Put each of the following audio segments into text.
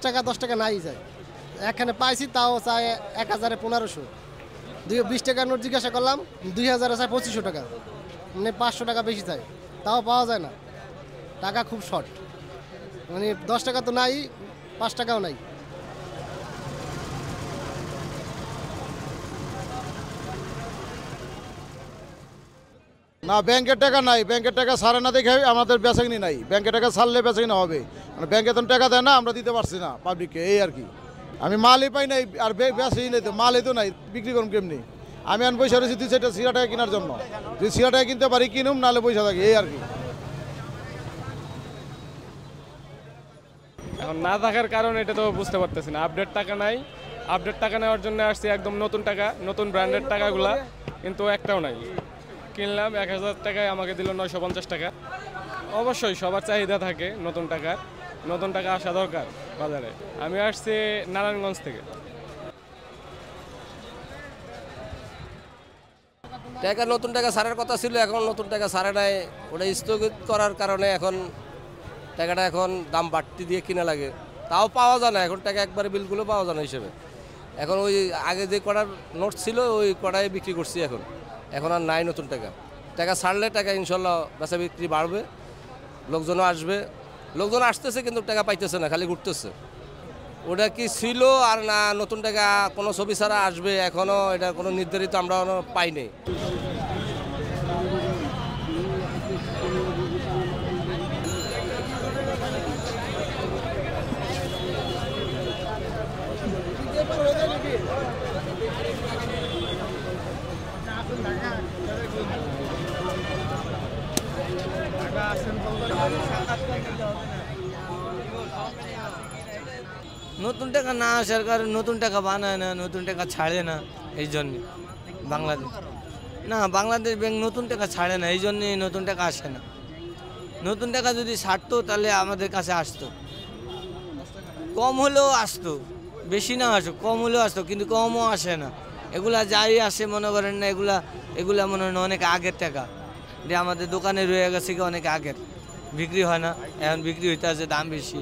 টাকা 10 টাকা নাই যায়। এখানে পাইছি তাও চাই 1000-এ 1500। 20 টাকার নোট জিজ্ঞাসা করলাম 2000-এ চাই 2500 টাকা, মানে 500 টাকা বেশি চাই, তাও পাওয়া যায় না। টাকা খুব শর্ট, মানে 10 টাকা তো নাই, 5 টাকাও নাই। না, ব্যাংকের টাকা নাই, ব্যাংকের টাকা ছাড়ে না দেখে আমাদের বেচাকিনি নাই। ব্যাংকের টাকা ছাড়লে বেচাকিনি হবে, মানে ব্যাংকে তো টাকা দেয় না, আমরা দিতে পারছি না পাবলিককে, এই আর কি। আমি মালই পাই নাই, আর বেচাই নাই, তো মালই তো নাই, বিক্রি করুন কেমনি? আমি আন পয়সা রয়েছি 2-4টা সিরা টাকা কেনার জন্য, যদি সিরা টাকা কিনতে পারি কিনুম, নাহলে পয়সা থাকি, এই আর কি। এখন না থাকার কারণ এটা তো বুঝতে পারতেছি না। আপডেট টাকা নাই, আপডেট টাকা নেওয়ার জন্য আসছি একদম নতুন টাকা, নতুন ব্র্যান্ডের টাকাগুলা, কিন্তু একটাও নাই। কিনলাম 1000 টাকায়, আমাকে দিল 950 টাকা। অবশ্যই সবার চাহিদা থাকে নতুন টাকার, নতুন টাকা আসা দরকার বাজারে। আমি আসছি নারায়ণগঞ্জ থেকে। টাকা নতুন টাকা ছাড়ার কথা ছিল, এখন নতুন টাকা ছাড়ে নাই, ওটা স্থগিত করার কারণে এখন টাকাটা এখন দাম বাড়তি দিয়ে কিনা লাগে, তাও পাওয়া যায় না এখন টাকা, একবারে বিলগুলো পাওয়া যায় না হিসেবে। এখন ওই আগে যে কটার নোট ছিল ওই কটাই বিক্রি করছি, এখন আর নাই নতুন টাকা। টাকা ছাড়লে টাকা ইনশাল্লাহ বেচা বিক্রি বাড়বে, লোকজনও আসবে। লোকজন আসতেছে কিন্তু টাকা পাইতেছে না, খালি ঘুরতেছে। ওটা কি ছিল আর না নতুন টাকা কোনো ছবি ছাড়া আসবে, এখনও এটা কোনো নির্ধারিত আমরা পাইনি। নতুন টাকা না আসার কারণে নতুন টাকা বানায় না, নতুন টাকা ছাড়ে না, এই জন্যে বাংলাদেশ ব্যাংক নতুন টাকা ছাড়ে না, এই জন্যে নতুন টাকা আসে না। নতুন টাকা যদি ছাড়তো তাহলে আমাদের কাছে আসতো, কম হলেও আসতো, বেশি না আসতো, কম হলেও আসতো, কিন্তু কমও আসে না। এগুলা যাই আসে মনে করেন না, এগুলা মনে হয় অনেক আগের টাকা, যে আমাদের দোকানে রয়ে গেছে কি অনেক আগের, বিক্রি হয় না, এখন বিক্রি হইতে আছে দাম বেশি।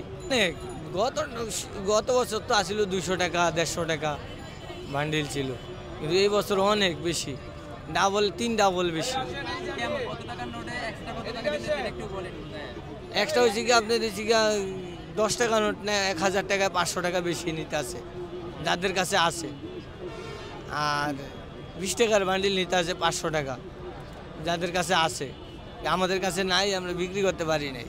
গত বছর তো আসছিল 200 টাকা 150 টাকা বান্ডিল ছিল, কিন্তু এই বছর অনেক বেশি, তিন ডাবল বেশি। এক্সট্রা হয়েছে কি আপনি দিচ্ছি কি 10 টাকা নোট নেয় 1000 টাকায় 500 টাকা বেশি নিতে আছে যাদের কাছে আছে, আর 20 টাকার বান্ডিল নিতে আছে 500 টাকা যাদের কাছে আছে। আমাদের কাছে নাই, আমরা বিক্রি করতে পারি নাই।